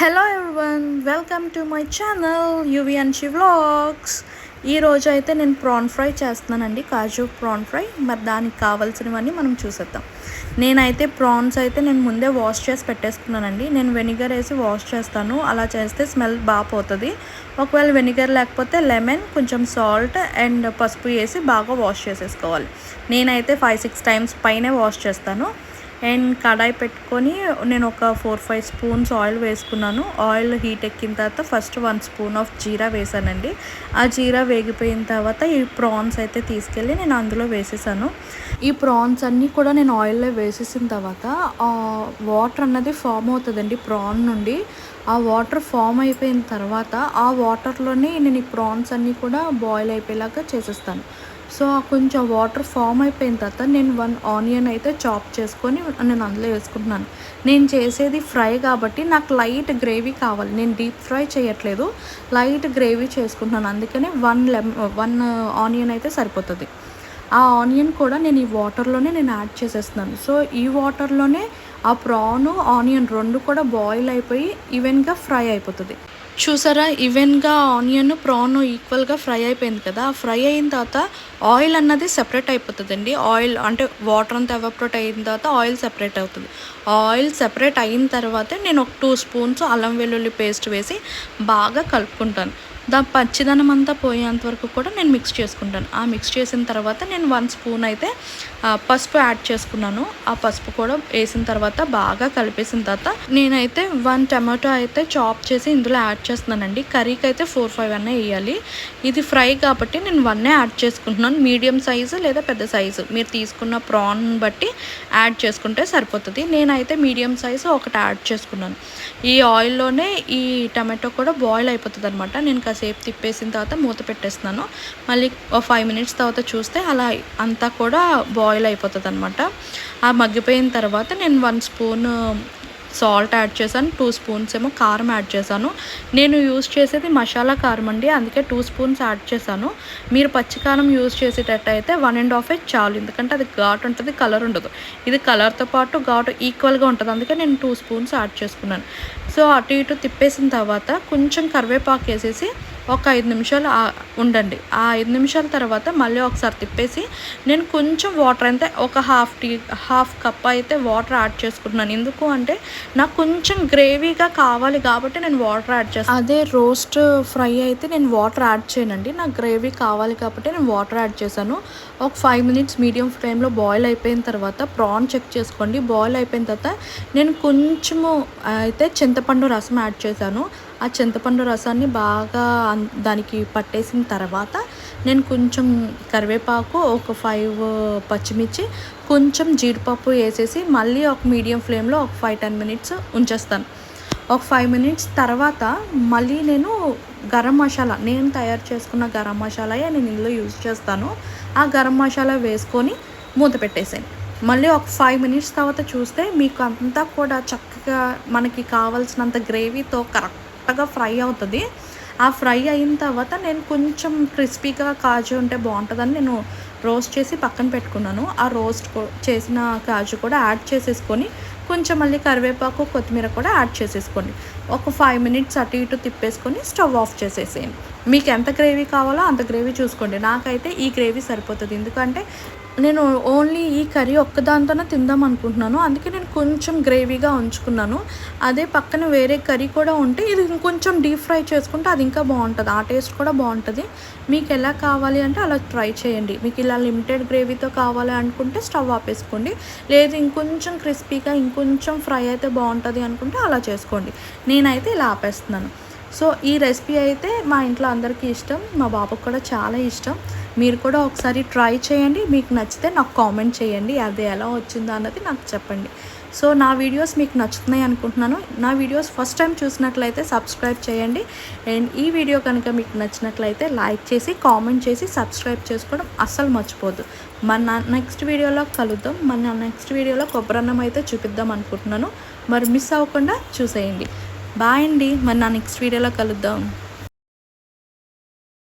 Hello everyone, welcome to my channel యువిఎన్షి vlogs. ఈరోజు అయితే నేను ప్రాన్ ఫ్రై చేస్తున్నానండి, కాజు ప్రాన్ ఫ్రై. మరి దానికి కావాల్సినవన్నీ మనం చూసేద్దాం. నేనైతే ప్రాన్స్ అయితే నేను ముందే వాష్ చేసి పెట్టేసుకున్నానండి. నేను వెనిగర్ వేసి వాష్ చేస్తాను, అలా చేస్తే స్మెల్ బాగా పోతుంది. ఒకవేళ వెనిగర్ లేకపోతే లెమన్, కొంచెం సాల్ట్ అండ్ పసుపు వేసి బాగా వాష్ చేసేసుకోవాలి. నేనైతే 5-6 టైమ్స్ పైనే వాష్ చేస్తాను. అండ్ కడాయి పెట్టుకొని నేను ఒక 4-5 స్పూన్స్ ఆయిల్ వేసుకున్నాను. ఆయిల్ హీట్ ఎక్కిన తర్వాత ఫస్ట్ 1 స్పూన్ ఆఫ్ జీరా వేసానండి. ఆ జీరా వేగిపోయిన తర్వాత ఈ ప్రాన్స్ అయితే తీసుకెళ్ళి నేను అందులో వేసేసాను. ఈ ప్రాన్స్ అన్నీ కూడా నేను ఆయిల్లో వేసేసిన తర్వాత వాటర్ అన్నది ఫామ్ అవుతుందండి ప్రాన్ నుండి. ఆ వాటర్ ఫామ్ అయిపోయిన తర్వాత ఆ వాటర్లోనే నేను ఈ ప్రాన్స్ అన్నీ కూడా బాయిల్ అయిపోయేలాగా చేసేస్తాను. సో కొంచెం వాటర్ ఫామ్ అయిపోయిన తర్వాత నేను 1 ఆనియన్ అయితే చాప్ చేసుకొని నేను అందులో వేసుకుంటున్నాను. నేను చేసేది ఫ్రై కాబట్టి నాకు లైట్ గ్రేవీ కావాలి. నేను డీప్ ఫ్రై చేయట్లేదు, లైట్ గ్రేవీ చేసుకుంటున్నాను. అందుకనే 1 ఆనియన్ అయితే సరిపోతుంది. ఆ ఆనియన్ కూడా నేను ఈ వాటర్లోనే నేను యాడ్ చేసేస్తున్నాను. సో ఈ వాటర్లోనే ఆ ప్రాను ఆనియన్ 2 కూడా బాయిల్ అయిపోయి ఈవెన్గా ఫ్రై అయిపోతుంది. చూసారా, ఈవెన్గా ఆనియన్ ప్రాన్ ఈక్వల్గా ఫ్రై అయిపోయింది కదా. ఆ ఫ్రై అయిన తర్వాత ఆయిల్ అన్నది సెపరేట్ అయిపోతుందండి. ఆయిల్ అంటే వాటర్ అంతా ఎవాపరేట్ అయిన తర్వాత ఆయిల్ సెపరేట్ అవుతుంది. ఆయిల్ సెపరేట్ అయిన తర్వాతే నేను ఒక 2 స్పూన్స్ అల్లం వెల్లుల్లి పేస్ట్ వేసి బాగా కలుపుకుంటాను. దాని పచ్చిదనం అంతా పోయేంత వరకు కూడా నేను మిక్స్ చేసుకుంటాను. ఆ మిక్స్ చేసిన తర్వాత నేను 1 స్పూన్ అయితే పసుపు యాడ్ చేసుకున్నాను. ఆ పసుపు కూడా వేసిన తర్వాత బాగా కలిపేసిన తర్వాత నేనైతే 1 టమాటో అయితే చాప్ చేసి ఇందులో యాడ్ చేస్తున్నానండి. కర్రీకి అయితే 4-5 అన్నీ వేయాలి. ఇది ఫ్రై కాబట్టి నేను 1 యాడ్ చేసుకుంటున్నాను. మీడియం సైజు లేదా పెద్ద సైజు మీరు తీసుకున్న ప్రాన్ బట్టి యాడ్ చేసుకుంటే సరిపోతుంది. నేనైతే మీడియం సైజు ఒకటి యాడ్ చేసుకున్నాను. ఈ ఆయిల్లోనే ఈ టమాటో కూడా బాయిల్ అయిపోతుంది అనమాట. నేను కాసేపు తిప్పేసిన తర్వాత మూత పెట్టేస్తున్నాను. మళ్ళీ 5 మినిట్స్ తర్వాత చూస్తే అలా అంతా కూడా బాయిల్ అయిపోతుంది అనమాట. ఆ మగ్గిపోయిన తర్వాత నేను 1 స్పూన్ సాల్ట్ యాడ్ చేశాను, 2 స్పూన్స్ ఏమో కారం యాడ్ చేశాను. నేను యూజ్ చేసేది మసాలా కారం అండి, అందుకే 2 స్పూన్స్ యాడ్ చేశాను. మీరు పచ్చికారం యూజ్ చేసేటట్టయితే 1.5 చాలు, ఎందుకంటే అది ఘాటు ఉంటుంది, కలర్ ఉండదు. ఇది కలర్తో పాటు ఘాటు ఈక్వల్గా ఉంటుంది, అందుకే నేను 2 స్పూన్స్ యాడ్ చేసుకున్నాను. సో అటు ఇటు తిప్పేసిన తర్వాత కొంచెం కరివేపాకు వేసేసి ఒక 5 నిమిషాలు ఉండండి. ఆ 5 నిమిషాల తర్వాత మళ్ళీ ఒకసారి తిప్పేసి నేను కొంచెం వాటర్ అయితే ఒక హాఫ్ కప్ అయితే వాటర్ యాడ్ చేసుకుంటున్నాను. ఎందుకు అంటే నాకు కొంచెం గ్రేవీగా కావాలి కాబట్టి నేను వాటర్ యాడ్ చేస్తాను. అదే రోస్ట్ ఫ్రై అయితే నేను వాటర్ యాడ్ చేయనండి. నాకు గ్రేవీ కావాలి కాబట్టి నేను వాటర్ యాడ్ చేశాను. ఒక 5 మినిట్స్ మీడియం ఫ్లేమ్లో బాయిల్ అయిపోయిన తర్వాత ప్రాన్ చెక్ చేసుకోండి. బాయిల్ అయిపోయిన తర్వాత నేను కొంచెము అయితే చింతపండు రసం యాడ్ చేశాను. ఆ చింతపండు రసాన్ని బాగా దానికి పట్టేసిన తర్వాత నేను కొంచెం కరివేపాకు, ఒక 5 పచ్చిమిర్చి, కొంచెం జీడిపప్పు వేసేసి మళ్ళీ ఒక మీడియం ఫ్లేమ్లో ఒక 5-10 మినిట్స్ ఉంచేస్తాను. ఒక 5 మినిట్స్ తర్వాత మళ్ళీ నేను గరం మసాలా, నేను తయారు చేసుకున్న గరం మసాలాయే నేను ఇందులో యూజ్ చేస్తాను. ఆ గరం మసాలా వేసుకొని మూత పెట్టేసాను. మళ్ళీ ఒక 5 మినిట్స్ తర్వాత చూస్తే మీకు అంతా కూడా చక్కగా మనకి కావాల్సినంత గ్రేవీతో కరెక్ట్గా ఫ్రై అవుతుంది. ఆ ఫ్రై అయిన తర్వాత నేను కొంచెం క్రిస్పీగా కాజు ఉంటే బాగుంటుందని నేను రోస్ట్ చేసి పక్కన పెట్టుకున్నాను. ఆ రోస్ట్ చేసిన కాజు కూడా యాడ్ చేసేసుకొని కొంచెం మళ్ళీ కరివేపాకు, కొత్తిమీర కూడా యాడ్ చేసేసుకోండి. ఒక 5 మినిట్స్ అటు ఇటు తిప్పేసుకొని స్టవ్ ఆఫ్ చేసేసేయండి. మీకు ఎంత గ్రేవీ కావాలో అంత గ్రేవీ చూసుకోండి. నాకైతే ఈ గ్రేవీ సరిపోతుంది, ఎందుకంటే నేను ఓన్లీ ఈ కర్రీ ఒక్కదాంతోనే తిందాం అనుకుంటున్నాను. అందుకే నేను కొంచెం గ్రేవీగా ఉంచుకున్నాను. అదే పక్కన వేరే కర్రీ కూడా ఉంటే ఇది ఇంకొంచెం డీప్ ఫ్రై చేసుకుంటే అది ఇంకా బాగుంటుంది, ఆ టేస్ట్ కూడా బాగుంటుంది. మీకు ఎలా కావాలి అంటే అలా ట్రై చేయండి. మీకు ఇలా లిమిటెడ్ గ్రేవీతో కావాలి అనుకుంటే స్టవ్ ఆపేసుకోండి. లేదు ఇంకొంచెం క్రిస్పీగా ఇంకొంచెం ఫ్రై అయితే బాగుంటుంది అనుకుంటే అలా చేసుకోండి. నేనైతే ఇలా ఆపేస్తున్నాను. సో ఈ రెసిపీ అయితే మా ఇంట్లో అందరికీ ఇష్టం, మా బాబుకు కూడా చాలా ఇష్టం. మీరు కూడా ఒకసారి ట్రై చేయండి. మీకు నచ్చితే నాకు కామెంట్ చేయండి, అది ఎలా వచ్చిందో అన్నది నాకు చెప్పండి. సో నా వీడియోస్ మీకు నచ్చుతున్నాయి అనుకుంటున్నాను. నా వీడియోస్ ఫస్ట్ టైం చూసినట్లయితే సబ్స్క్రైబ్ చేయండి. అండ్ ఈ వీడియో కనుక మీకు నచ్చినట్లయితే లైక్ చేసి, కామెంట్ చేసి, సబ్స్క్రైబ్ చేసుకోవడం అస్సలు మర్చిపోద్దు. మన నెక్స్ట్ వీడియోలో కలుద్దాం. మన నెక్స్ట్ వీడియోలో కొబ్బరన్నం అయితే చూపిద్దాం అనుకుంటున్నాను. మరి మిస్ అవ్వకుండా చూసేయండి. బాయ్ అండి, మరి నా నెక్స్ట్ వీడియోలో కలుద్దాం.